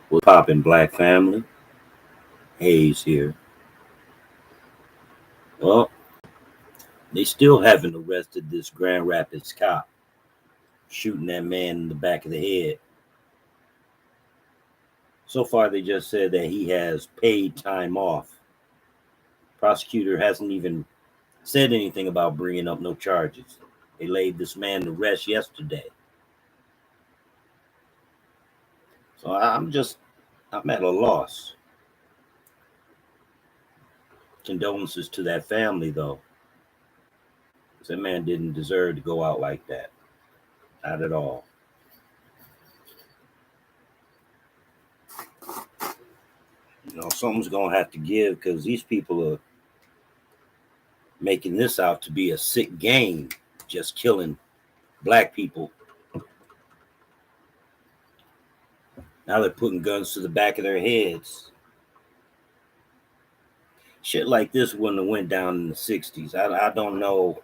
What's poppin', Black family? Hayes here. Well, they still haven't arrested this Grand Rapids cop shooting that man in the back of the head. So far, they just said that he has paid time off. Prosecutor hasn't even said anything about bringing up no charges. They laid this man to rest yesterday. So I'm at a loss. Condolences to that family, though. That man didn't deserve to go out like that. Not at all. Something's gonna have to give because these people are making this out to be a sick game, just killing black people. Now they're putting guns to the back of their heads. Shit like this wouldn't have went down in the 60s. I don't know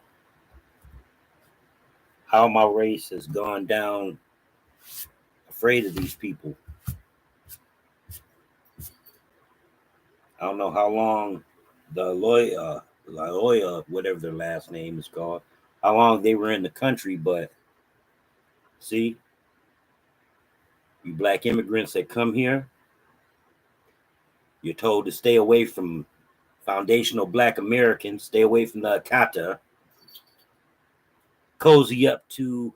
how my race has gone down afraid of these people. I don't know how long the Loya, whatever their last name is called, how long they were in the country, but see, you black immigrants that come here, you're told to stay away from foundational black Americans, stay away from the Akata, cozy up to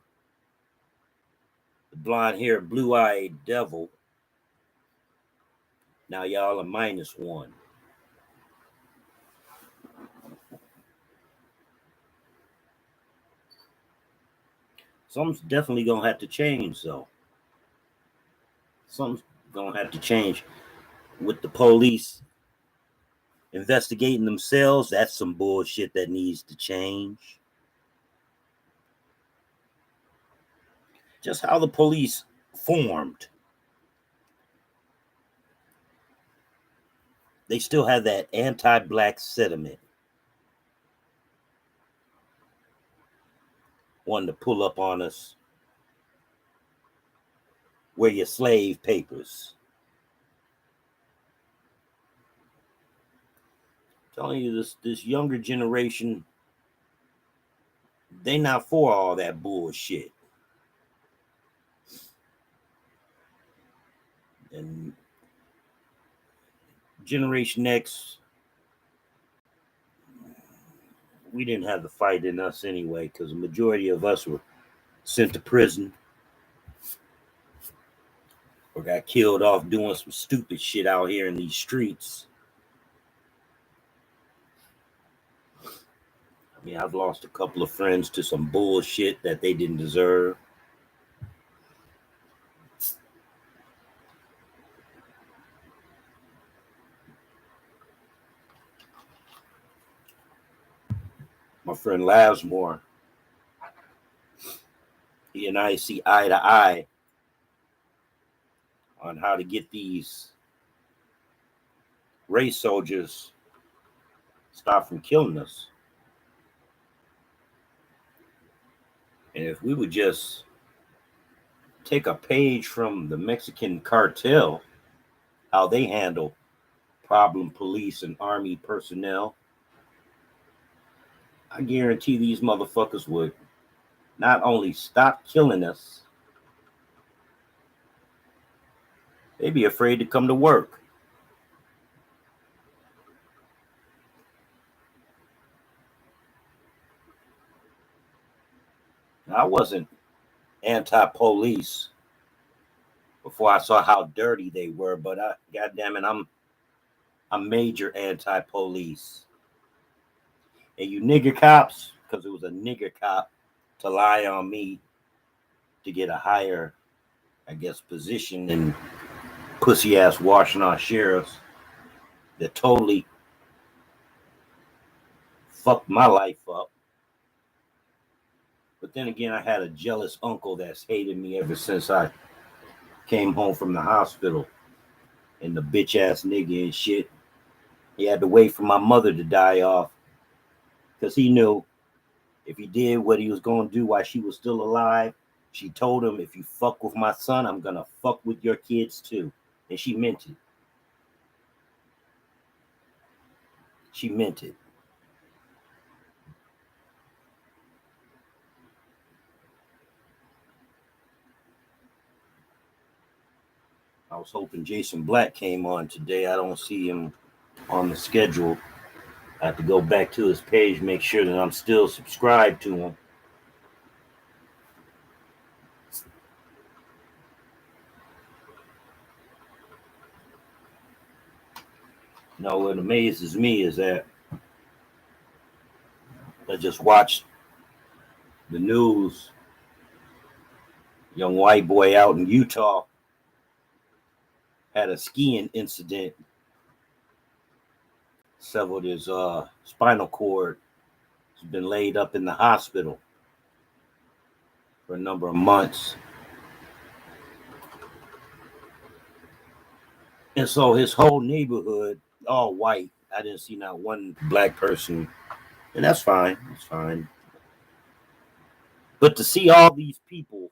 the blonde haired, blue eyed devil. Now y'all are -1. Something's definitely gonna have to change, though. Something's gonna have to change with the police investigating themselves. That's some bullshit that needs to change. Just how the police formed. They still have that anti-black sentiment. Wanting to pull up on us. Where your slave papers. I'm telling you, this younger generation, they not for all that bullshit. And Generation X, we didn't have the fight in us anyway, because the majority of us were sent to prison or got killed off doing some stupid shit out here in these streets. I mean, I've lost a couple of friends to some bullshit that they didn't deserve. My friend Lasmore, he and I see eye to eye on how to get these race soldiers stop from killing us. And if we would just take a page from the Mexican cartel, how they handle problem police and army personnel, I guarantee these motherfuckers would not only stop killing us, they'd be afraid to come to work. I wasn't anti-police before I saw how dirty they were, but goddamn it, I'm major anti-police. And you nigger cops, because it was a nigger cop to lie on me to get a higher, I guess, position in pussy ass Washington sheriffs that totally fucked my life up. But then again, I had a jealous uncle that's hated me ever since I came home from the hospital. And the bitch ass nigga and shit. He had to wait for my mother to die off because he knew if he did what he was going to do while she was still alive, she told him, if you fuck with my son, I'm going to fuck with your kids too. And she meant it. She meant it. I was hoping Jason Black came on today. I don't see him on the schedule. I have to go back to his page, make sure that I'm still subscribed to him. No, what amazes me is that I just watched the news. Young white boy out in Utah had a skiing incident, severed his spinal cord. He's been laid up in the hospital for a number of months. And so his whole neighborhood, all white. I didn't see not one black person. And that's fine. It's fine. But to see all these people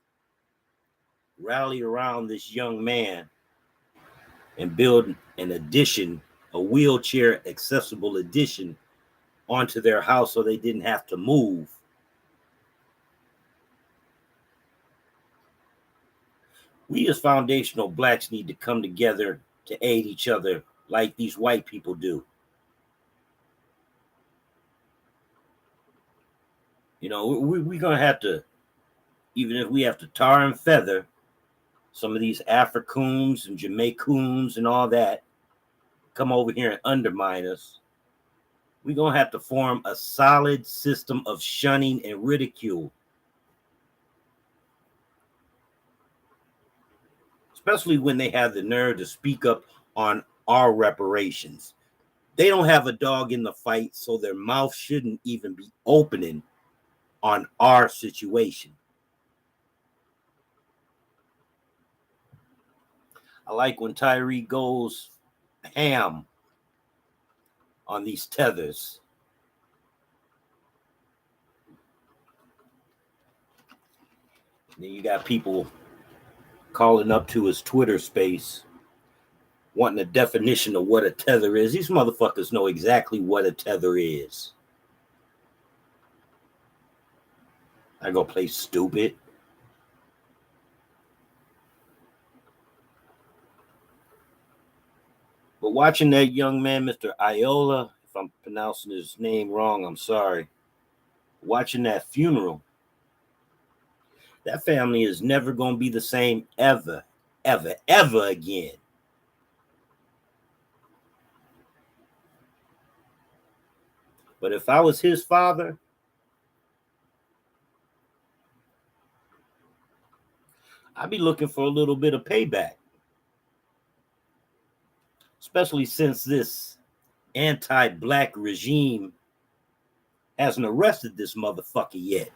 rally around this young man and build an addition, a wheelchair accessible addition onto their house so they didn't have to move. We as foundational blacks need to come together to aid each other like these white people do. You know, we're going to have to, even if we have to tar and feather some of these Africans and Jamaicans and all that, come over here and undermine us. We're going to have to form a solid system of shunning and ridicule. Especially when they have the nerve to speak up on our reparations. They don't have a dog in the fight, so their mouth shouldn't even be opening on our situation. I like when Tyree goes ham on these tethers. And then you got people calling up to his Twitter space, wanting a definition of what a tether is. These motherfuckers know exactly what a tether is. I go play stupid. But watching that young man, Mr. Iola, if I'm pronouncing his name wrong, I'm sorry. Watching that funeral, that family is never going to be the same ever, ever, ever again. But if I was his father, I'd be looking for a little bit of payback. Especially since this anti-black regime hasn't arrested this motherfucker yet.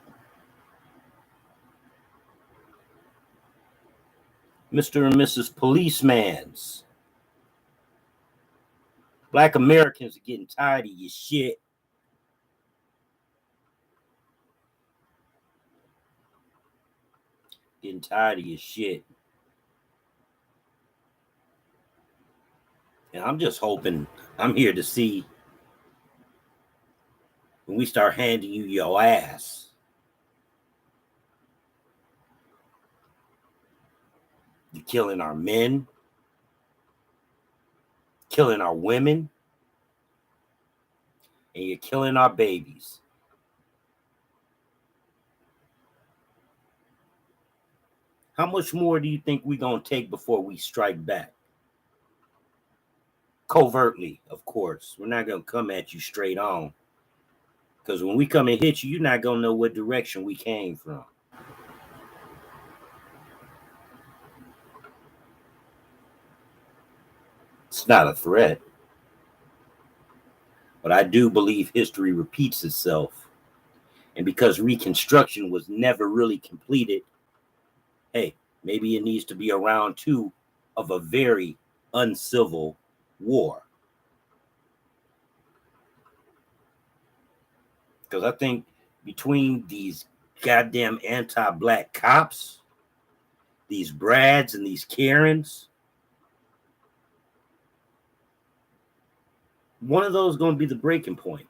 Mr. and Mrs. Policemans. Black Americans are getting tired of your shit. Getting tired of your shit. And I'm just hoping, I'm here to see when we start handing you your ass. You're killing our men, killing our women, and you're killing our babies. How much more do you think we're going to take before we strike back? Covertly, of course. We're not going to come at you straight on. Because when we come and hit you, you're not going to know what direction we came from. It's not a threat. But I do believe history repeats itself. And because Reconstruction was never really completed, hey, maybe it needs to be a round two of a very uncivil war. Because I think between these goddamn anti-black cops, these Brads and these Karens, One of those is going to be the breaking point.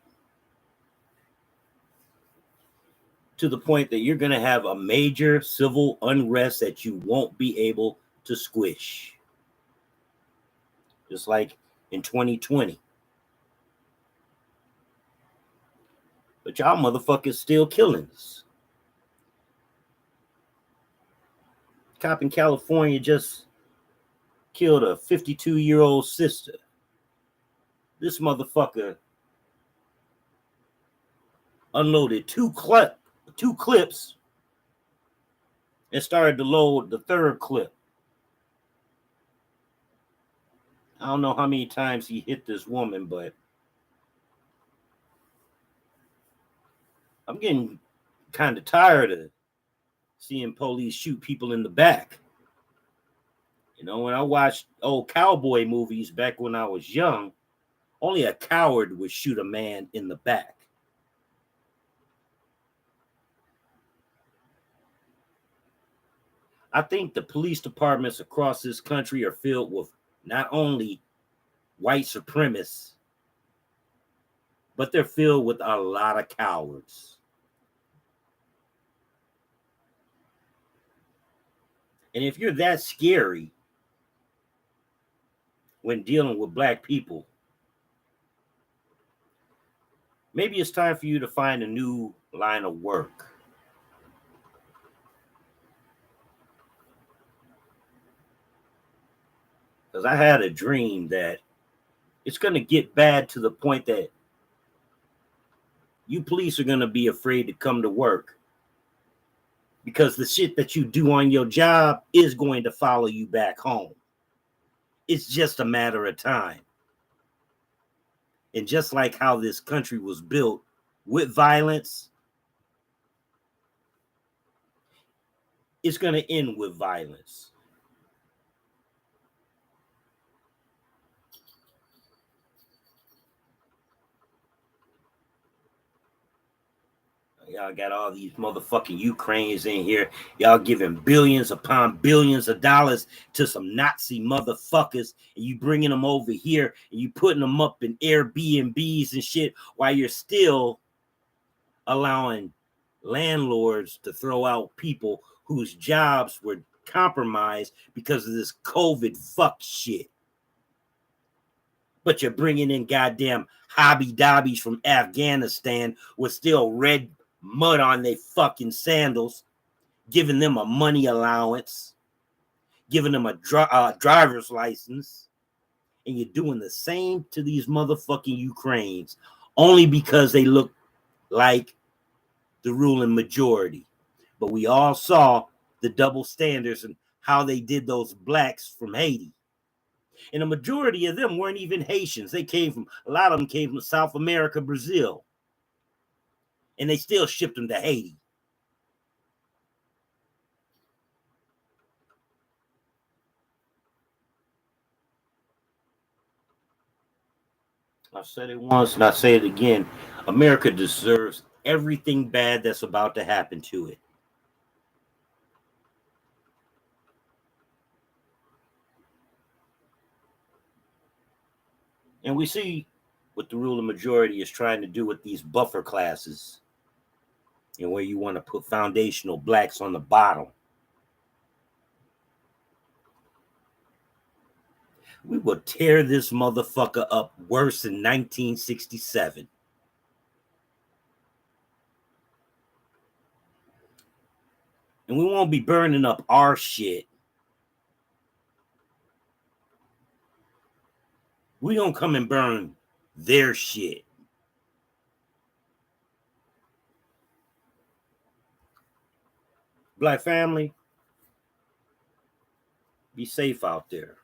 To the point that you're going to have a major civil unrest that you won't be able to squish. Just like in 2020. But y'all motherfuckers still killing us. Cop in California just killed a 52-year-old sister. This motherfucker unloaded two clips and started to load the third clip. I don't know how many times he hit this woman, but I'm getting kind of tired of seeing police shoot people in the back. You know, when I watched old cowboy movies back when I was young, only a coward would shoot a man in the back. I think the police departments across this country are filled with not only white supremacists, but they're filled with a lot of cowards. And if you're that scary when dealing with black people, maybe it's time for you to find a new line of work. Because I had a dream that it's going to get bad to the point that you police are going to be afraid to come to work. Because the shit that you do on your job is going to follow you back home. It's just a matter of time. And just like how this country was built with violence, it's going to end with violence. Y'all got all these motherfucking Ukrainians in here. Y'all giving billions upon billions of dollars to some Nazi motherfuckers, and you bringing them over here and you putting them up in Airbnbs and shit while you're still allowing landlords to throw out people whose jobs were compromised because of this COVID fuck shit. But you're bringing in goddamn hobby dobbies from Afghanistan with still red mud on their fucking sandals, giving them a money allowance, giving them a driver's license, and you're doing the same to these motherfucking Ukrainians only because they look like the ruling majority. But we all saw the double standards and how they did those blacks from Haiti. And the majority of them weren't even Haitians. A lot of them came from South America, Brazil. And they still shipped them to Haiti. I've said it once and I say it again. America deserves everything bad that's about to happen to it. And we see what the ruling majority is trying to do with these buffer classes, and where you want to put foundational blacks on the bottom. We will tear this motherfucker up worse than 1967. And we won't be burning up our shit. We gonna come and burn their shit. Black family, be safe out there.